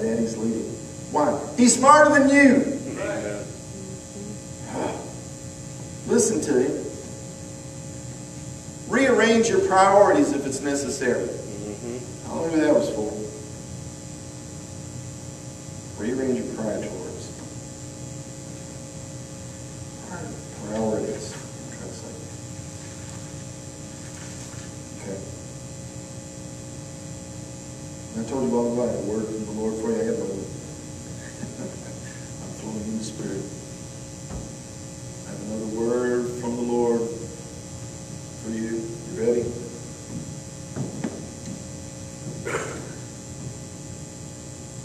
Daddy's leading. Why? He's smarter than you. Amen. Listen to him. Rearrange your priorities if it's necessary. I don't know who that was for. Rearrange your priorities. Priorities. I'm trying to say. Okay. I told you all about a word from the Lord for you. I got one. I'm flowing in the Spirit. I have another word from the Lord for you. You ready?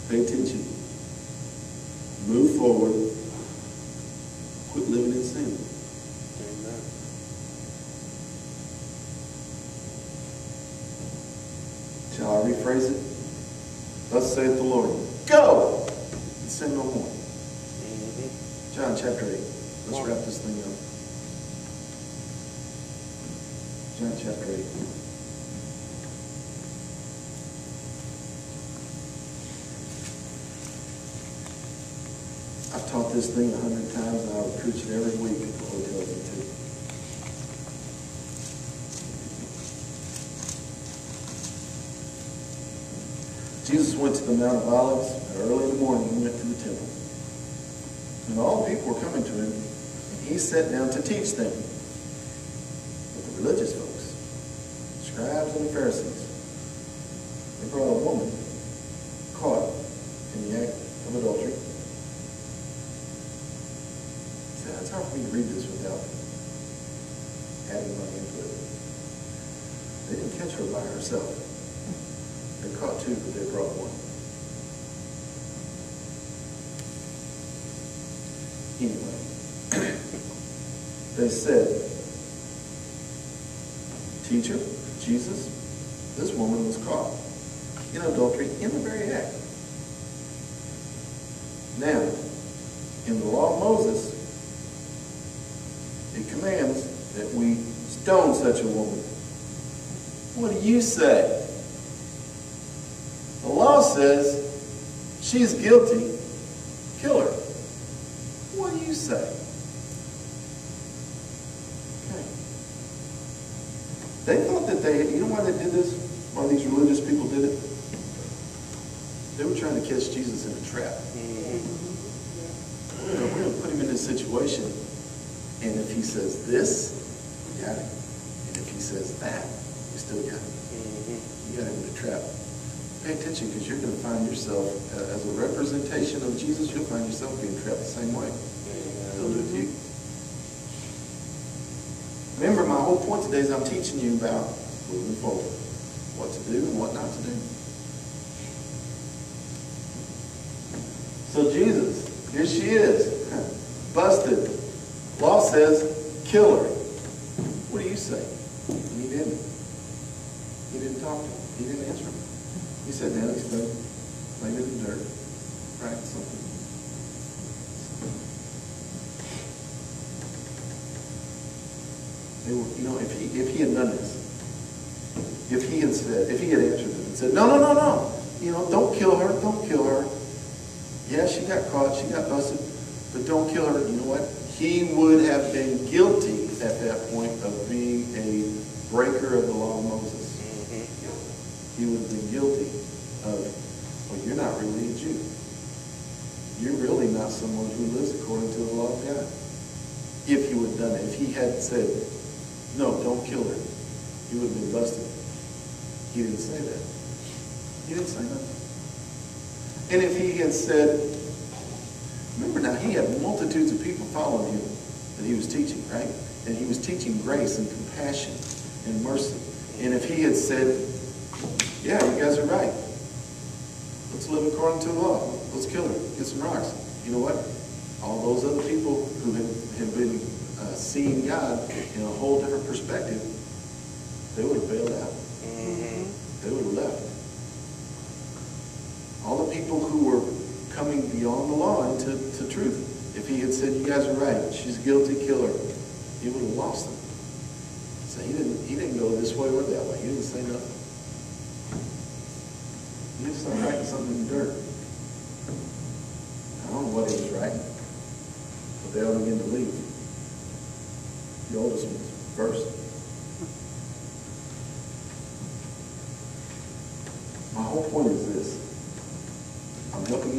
Pay attention. Move forward. Quit living in sin. Amen. Shall I rephrase it? Thus saith the Lord, go and sin no more. John chapter 8. Let's wrap this thing up. John chapter 8. I've taught this thing 100 times and I would preach it every week if the Lord tells me to. Jesus went to the Mount of Olives, and early in the morning he went to the temple. And all the people were coming to him, and he sat down to teach them. But the religious folks, scribes and the Pharisees, they brought a woman caught in the act of adultery. See, it's hard for me to read this without adding my input. They didn't catch her by herself. They caught two, but they brought one. Anyway, they said, Teacher, Jesus, this woman was caught in adultery in the very act. Now, in the law of Moses, it commands that we stone such a woman. What do you say? The law says she's guilty. Kill her. What do you say? Okay. They thought that you know why they did this? Why these religious people did it? They were trying to catch Jesus in a trap. We're going to put him in this situation, and if he says this, we got him. And if he says that, we still got him. You got him in a trap. Pay attention, because you're going to find yourself, as a representation of Jesus, you'll find yourself being trapped the same way. He'll do it to you. Remember, my whole point today is I'm teaching you about moving forward. What to do and what not to do. So Jesus, here she is, busted. Law says, kill her. What do you say? And he didn't. He didn't talk to him. He didn't answer him. He sat down, he stood, laid in the dirt, practiced something. They were, you know, if he had done this, if he had answered them and said, no, you know, don't kill her. Yeah, she got caught, she got busted, but don't kill her. You know what? He would have been guilty at that point of being a breaker of the law of Moses. He would have been guilty of, well, you're not really a Jew. You're really not someone who lives according to the law of God. If he would have done it, if he had said, no, don't kill her, he would have been busted. He didn't say that. He didn't say nothing. And if he had said, remember now, he had multitudes of people following him that he was teaching, right? And he was teaching grace and compassion and mercy. And if he had said, yeah, you guys are right. Let's live according to the law. Let's kill her. Get some rocks. You know what? All those other people who have been seeing God in a whole different perspective, they would have bailed out. They would have left. All the people who were coming beyond the law into truth, if he had said, you guys are right, she's guilty, kill her, he would have lost them. So he didn't go this way or that way. He didn't say nothing. He just started writing something in the dirt.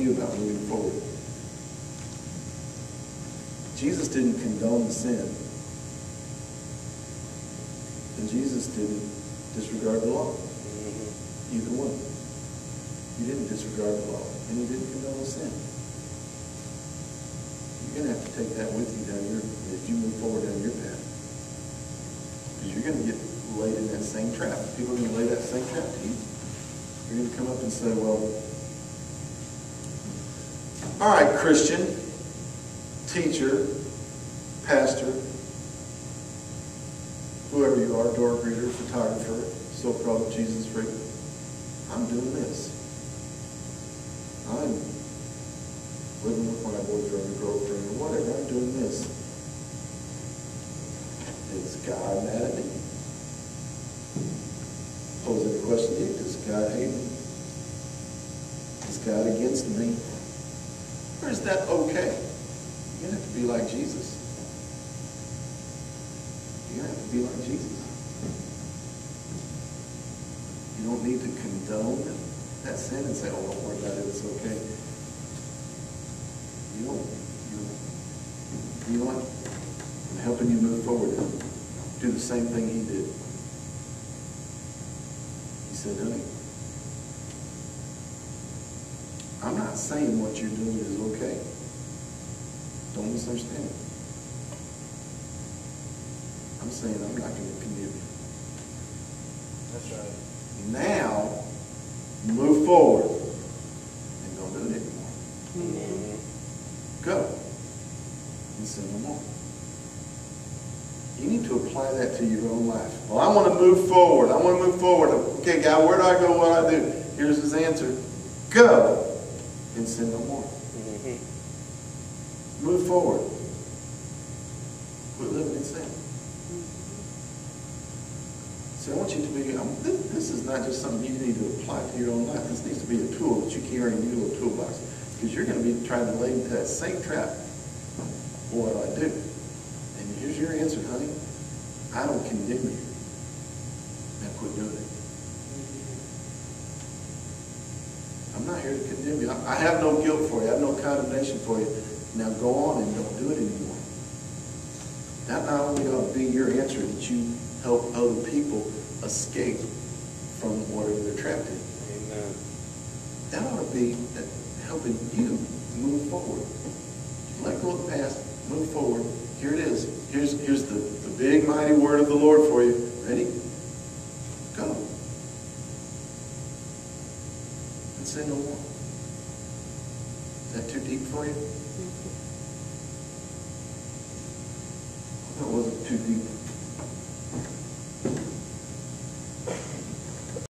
you about moving forward. Jesus didn't condone the sin. And Jesus didn't disregard the law. Either one. He didn't disregard the law, and he didn't condone the sin. You're going to have to take that with you as you move forward down your path. Because you're going to get laid in that same trap. People are going to lay that same trap to you. You're going to come up and say, well, all right, Christian, teacher, pastor, whoever you are, door greeter, photographer, so-called Jesus freak, I'm doing this. I'm living with my boyfriend or girlfriend or whatever. I'm doing this. Is God mad at me? Posing the question to you, does God hate me? Is God against me? Or is that okay? You're going to have to be like Jesus. You're going to have to be like Jesus. You don't need to condone that sin and say, oh, don't worry about it, it's okay. You know what? I'm helping you move forward. Do the same thing he did. He said, honey, I'm not saying what you're doing is okay. Don't misunderstand it. I'm saying I'm not going to condemn you. That's right. Now, move forward and don't do it anymore. Mm-hmm. Go and sin no more. You need to apply that to your own life. Well, I want to move forward. I want to move forward. Okay, God, where do I go? What do I do? Here's his answer. Go and sin no more. Mm-hmm. Move forward. Quit living in sin. So I want you to be, this is not just something you need to apply to your own life. This needs to be a tool that you carry in your little toolbox. Because you're going to be trying to lay into that same trap. What do I do? And here's your answer, honey. I don't condemn you. Now quit doing it. I'm not here to condemn you. I have no guilt for you. I have no condemnation for you. Now go on and don't do it anymore. That not only ought to be your answer that you help other people escape from whatever they're trapped in. Amen. That ought to be helping you move forward. Let go of the past, move forward. Here it is. Here's the big mighty word of the Lord for you. Ready? Go. And sin no more. Is that too deep for you? That wasn't too deep.